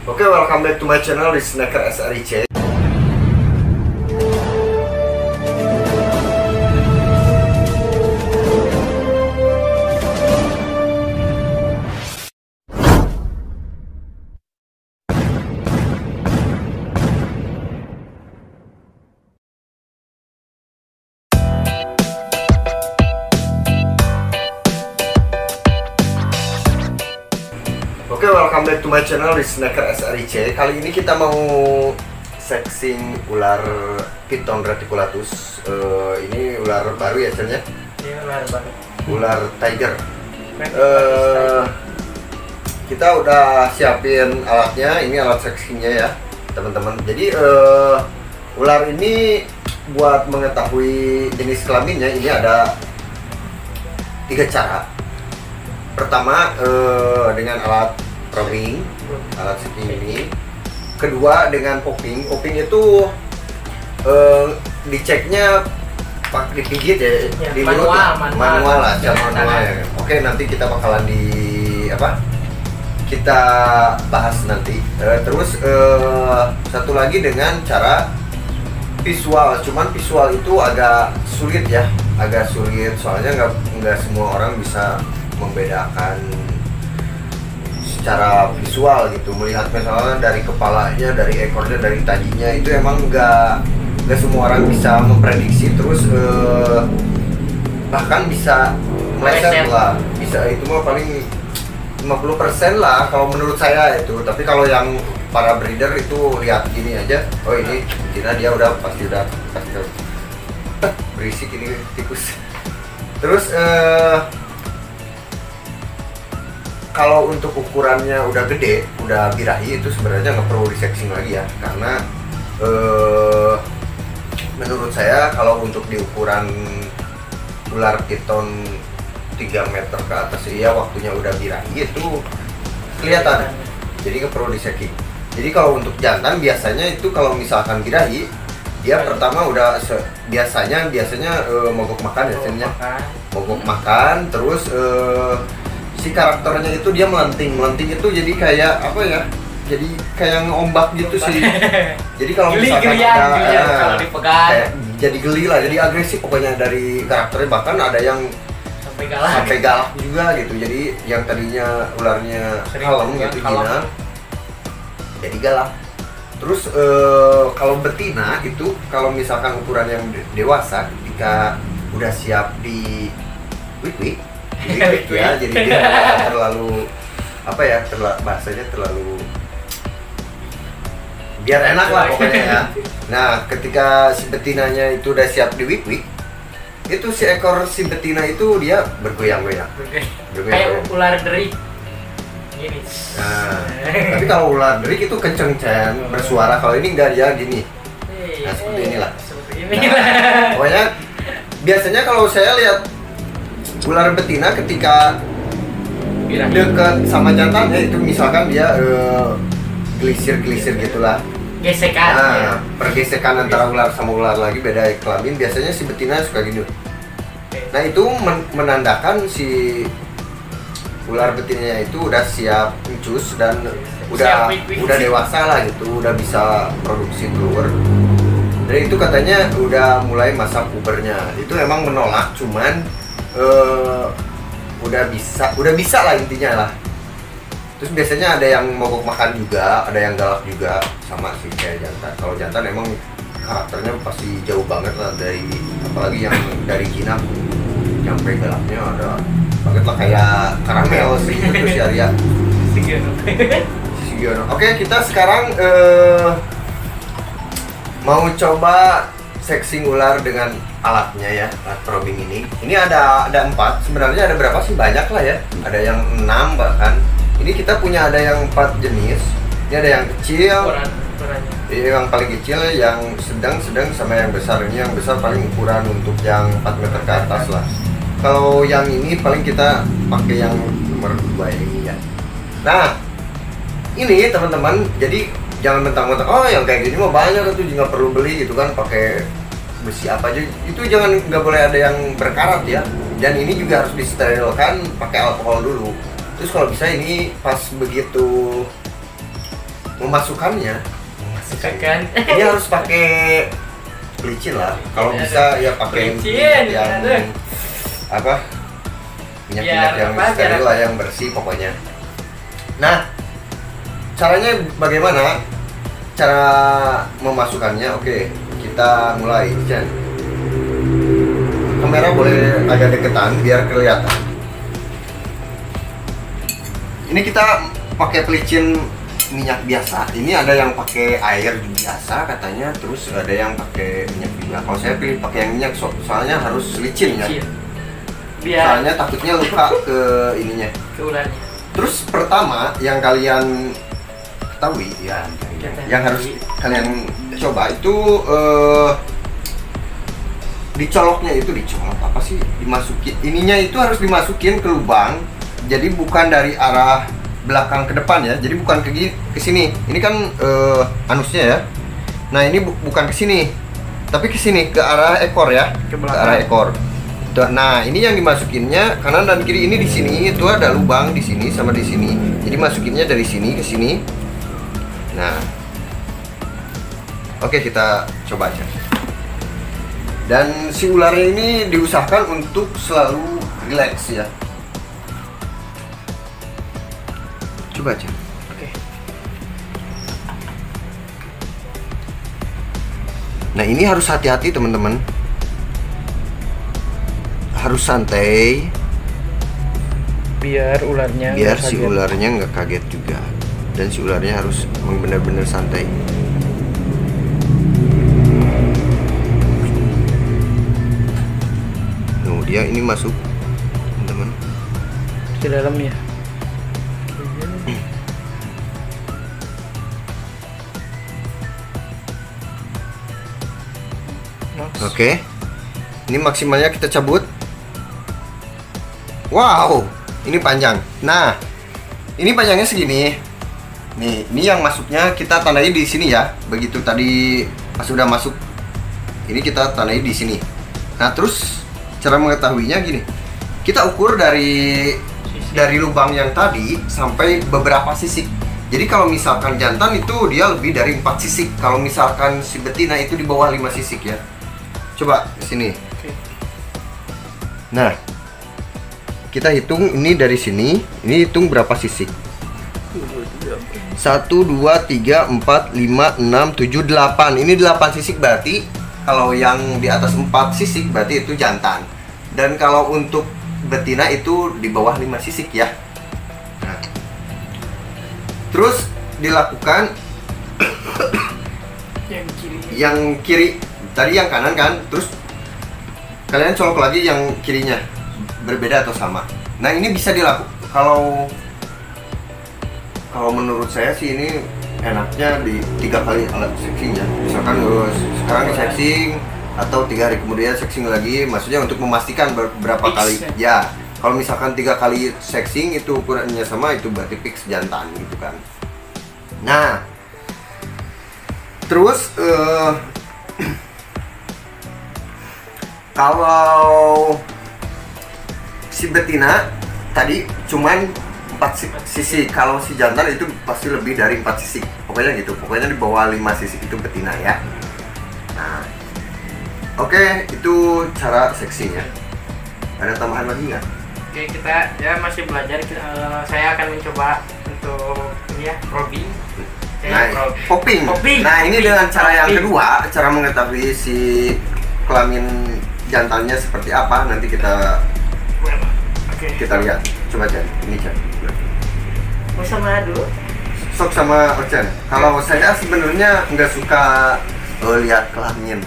Oke, welcome back to my channel di Snacker SRIC. Oke, welcome back to my channel di Snacker SRIC. Kali ini kita mau sexing ular Piton reticulatus. Ini ular baru ya, channelnya? Iya, ular baru. Ular tiger. Kita udah siapin alatnya. Ini alat sexingnya ya, teman-teman. Jadi ular ini buat mengetahui jenis kelaminnya ini ada 3 cara. Pertama dengan alat probing, alat sexing ini. Kedua dengan popping. Popping itu diceknya pakai dipijit ya, di mulut manual lah, cara manual ya. Oke, nanti kita bakalan kita bahas nanti. Terus satu lagi dengan cara visual. Cuman visual itu agak sulit ya, soalnya nggak semua orang bisa membedakan secara visual gitu, melihat misalnya dari kepalanya, dari ekornya, dari tajinya, itu emang nggak semua orang bisa memprediksi. Terus bahkan bisa meleset lah, bisa itu mah paling 50% lah kalau menurut saya itu. Tapi kalau yang para breeder itu lihat gini aja, oh ini betina, dia pasti udah berisik ini tikus. Terus kalau untuk ukurannya udah gede, udah birahi, itu sebenarnya nggak perlu disexing lagi ya, karena menurut saya kalau untuk di ukuran ular piton 3 meter ke atas ya, waktunya udah birahi itu kelihatan, jadi nggak perlu disexing. Jadi kalau untuk jantan biasanya itu kalau misalkan birahi, dia pertama udah biasanya mogok makan ya, mogok makan. Terus si karakternya itu dia melenting itu jadi kayak apa ya, jadi kayak ngombak gitu sih. Jadi kalau misalkan kalau dipegang jadi geli lah, jadi agresif pokoknya dari karakternya. Bahkan ada yang sampai galak juga gitu. Jadi yang tadinya ularnya kalem gitu, jinak, jadi galak. Terus kalau betina itu kalau misalkan ukuran yang dewasa, ketika udah siap di wik ya, jadi dia terlalu bahasanya terlalu biar enak lah pokoknya ya. Nah, ketika si betinanya itu udah siap di wik, itu si ekor si betina itu dia bergoyang-goyang. Kayak ular derik gini. Nah, tapi kalau ular derik itu kenceng bersuara. Kalau ini enggak, dia gini. Nah, seperti inilah. Nah, pokoknya biasanya kalau saya lihat ular betina ketika dekat sama jantannya itu, misalkan dia gelisir gitulah, gesekan. Nah, pergesekan antara ular sama ular lagi beda kelamin, biasanya si betina suka gini. Nah, itu menandakan si ular betinanya itu udah siap incus dan udah dewasa lah gitu, udah bisa produksi telur. Dan itu katanya udah mulai masa pubernya. Itu emang menolak, cuman udah bisa lah intinya lah. Terus biasanya ada yang mogok makan juga, ada yang galak juga, sama sih kayak jantan. Kalau jantan emang karakternya pasti jauh banget lah, dari apalagi yang dari jinak sampai galaknya ada banget lah, kayak karamel sih itu si Arya. Sigiono. Oke, kita sekarang mau coba sexing ular dengan alatnya ya, alat probing ini. Ini ada 4. Sebenarnya ada berapa sih? Banyak lah ya. Ada yang 6 bahkan. Ini kita punya ada yang 4 jenis. Ini ada yang kecil, yang paling kecil, yang sedang, sama yang besar. Ini yang besar paling ukuran untuk yang 4 meter ke atas lah. Kalau yang ini paling kita pakai yang nomor 2 ini ya. Nah, ini teman-teman, jadi jangan mentang-mentang oh yang kayak gini mah banyak itu, nggak perlu beli gitu kan, pakai besi apa aja itu, nggak boleh ada yang berkarat ya. Dan ini juga harus disterilkan pakai alkohol dulu. Terus kalau bisa ini pas begitu memasukkannya Sekan. ini harus pakai pelicin lah. Kalau Ya, bisa ya pakai pelicin, minyak yang aduh. apa? Minyak-minyak Biar yang apa, steril biar- lah, yang bersih pokoknya. Nah, caranya bagaimana? Cara memasukkannya, oke, kita mulai. Jan, kamera boleh agak deketan biar kelihatan. Ini kita pakai pelicin minyak biasa. Ini ada yang pakai air biasa katanya, terus ada yang pakai minyak juga. Kalau saya pilih pakai yang minyak, soalnya harus licin ya. Kecil. Biar Soalnya takutnya luka ke ininya. ke ularnya. Terus pertama yang kalian ketahui ya, yang harus kalian coba itu dicoloknya itu dicolok apa sih? Dimasukin ininya itu harus dimasukin ke lubang. Jadi bukan dari arah belakang ke depan ya. Jadi bukan ke sini. Ini kan anusnya ya. Nah, ini bukan ke sini. Tapi ke sini, ke arah ekor ya. Ke Ke belakang. arah ekor. Nah, ini yang dimasukinnya kanan dan kiri. Ini di sini itu ada lubang di sini sama di sini. Jadi masukinnya dari sini ke sini. Nah. Oke, kita coba aja. Dan si ularnya ini diusahakan untuk selalu relax ya. Coba aja. Oke. Nah, ini harus hati-hati teman-teman. Harus santai Biar ularnya biar si ularnya nggak kaget juga. Dan si ularnya harus benar-benar santai. Tuh, dia ini masuk teman-teman. ke dalam ya. Oke. Ini maksimalnya kita cabut. Wow, ini panjang. Nah, ini panjangnya segini. Nih, ini yang masuknya kita tandai di sini ya. Begitu tadi pas sudah masuk, ini kita tandai di sini. Nah, terus cara mengetahuinya gini. Kita ukur dari lubang yang tadi sampai beberapa sisik. Jadi kalau misalkan jantan itu dia lebih dari 4 sisik. Kalau misalkan si betina itu di bawah 5 sisik ya. Coba sini. Oke. Nah, kita hitung ini dari sini. Ini hitung berapa sisik? 1, 2, 3, 4, 5, 6, 7, 8. Ini 8 sisik berarti kalau yang di atas 4 sisik berarti itu jantan. Dan kalau untuk betina itu di bawah 5 sisik ya. Nah, terus dilakukan Yang kiri. yang kiri. Tadi yang kanan kan, terus kalian colok lagi yang kirinya, berbeda atau sama. Nah, ini bisa dilakukan kalau menurut saya sih ini enaknya di 3 kali alat seksinya. Misalkan sekarang di seksing atau 3 hari kemudian seksing lagi, maksudnya untuk memastikan berapa Fix, kali ya? ya. Kalau misalkan 3 kali seksing itu ukurannya sama, itu berarti fix jantan gitu kan. Nah, terus kalau si betina tadi cuman 4 sisi, kalau si jantan itu pasti lebih dari 4 sisi. Pokoknya gitu, pokoknya di bawah 5 sisi itu betina ya. Nah, oke, itu cara seksinya. Ada tambahan lagi nggak? Oke, kita ya masih belajar. Saya akan mencoba untuk ini ya, probing. Nah, popping. Popping. Nah, ini dengan cara yang Popping. kedua, cara mengetahui si kelamin jantannya seperti apa, nanti kita Oke. lihat. Coba Chan, ini Chan. Mau sama dulu? Sok sama Ocen. Kalau saya sebenarnya nggak suka lihat kelamin.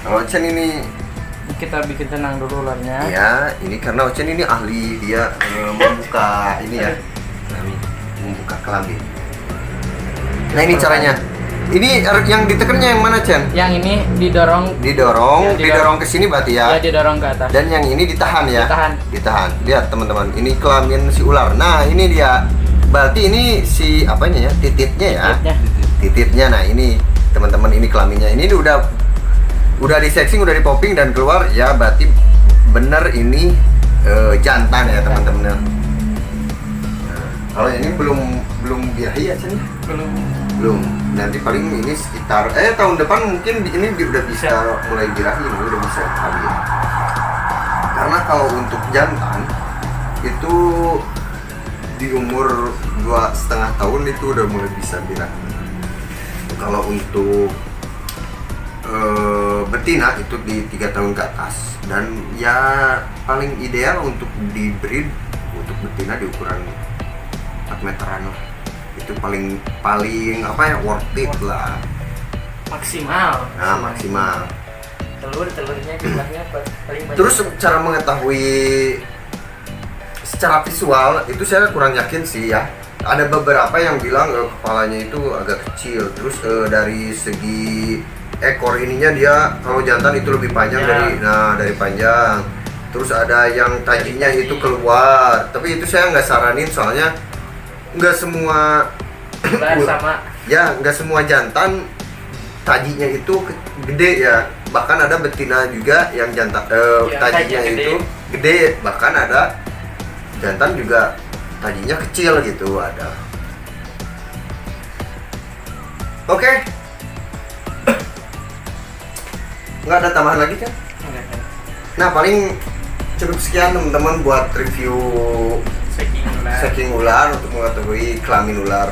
Kalau Ocen ini, Kita bikin tenang dulu ularnya. ya, ini karena Ocen ini ahli, dia membuka ini ya, membuka kelamin. Nah, ini caranya. Ini yang ditekannya yang mana, Chan? Yang ini didorong. Didorong, Ya, didorong ke sini berarti ya. Ya, didorong ke atas. Dan yang ini ditahan ya. Ditahan. Lihat teman-teman, ini kelamin si ular. Nah, ini dia. Berarti ini si apanya ya? Tititnya ya. Tititnya. Nah, ini teman-teman, ini kelaminnya. Ini udah di seksing, udah di popping dan keluar ya, berarti bener ini jantan ya, teman-teman. Nah, Kalau ini belum birahi ya Cen? Belum. Nanti paling ini sekitar tahun depan mungkin ini udah bisa mulai birahi, ini udah bisa kawin. Karena kalau untuk jantan itu di umur 2,5 tahun itu udah mulai bisa birahi. Kalau untuk betina itu di 3 tahun ke atas, dan ya paling ideal untuk di breed untuk betina di ukuran 4 meteran lah. Itu paling apa ya, worth it lah. Maksimal. Nah, maksimal. Telurnya jumlahnya paling banyak. Terus cara mengetahui secara visual itu saya kurang yakin sih ya. Ada beberapa yang bilang kepalanya itu agak kecil. Terus dari segi ekor ininya dia kalau jantan itu lebih panjang dari panjang. Terus ada yang tajinya itu keluar. Tapi itu saya nggak saranin soalnya nggak semua sama. Ya nggak semua jantan tajinya itu gede ya. Bahkan ada betina juga yang jantan tajinya itu gede. Bahkan ada jantan juga tajinya kecil gitu ada. Oke. Nggak ada tambahan lagi kan? Nah paling cukup sekian teman-teman buat review stacking ular untuk mengetahui kelamin ular.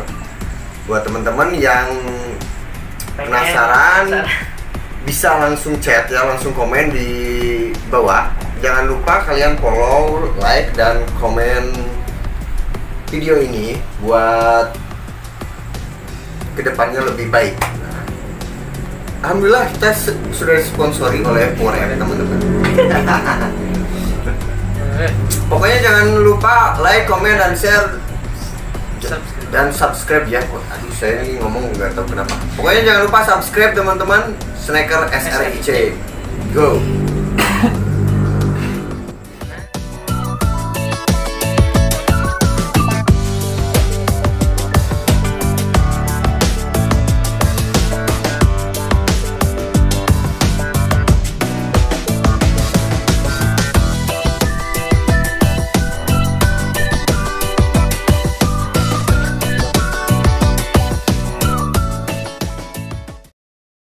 Buat teman-teman yang penasaran bisa langsung chat ya, langsung komen di bawah. Jangan lupa kalian follow, like, dan komen video ini buat kedepannya lebih baik. Nah, alhamdulillah kita sudah disponsori oleh Power teman-teman. Pokoknya jangan lupa like, komen, dan share dan subscribe ya. Aduh saya ini ngomong nggak tahu kenapa. Pokoknya jangan lupa subscribe teman-teman. Snacker SRIC. Go.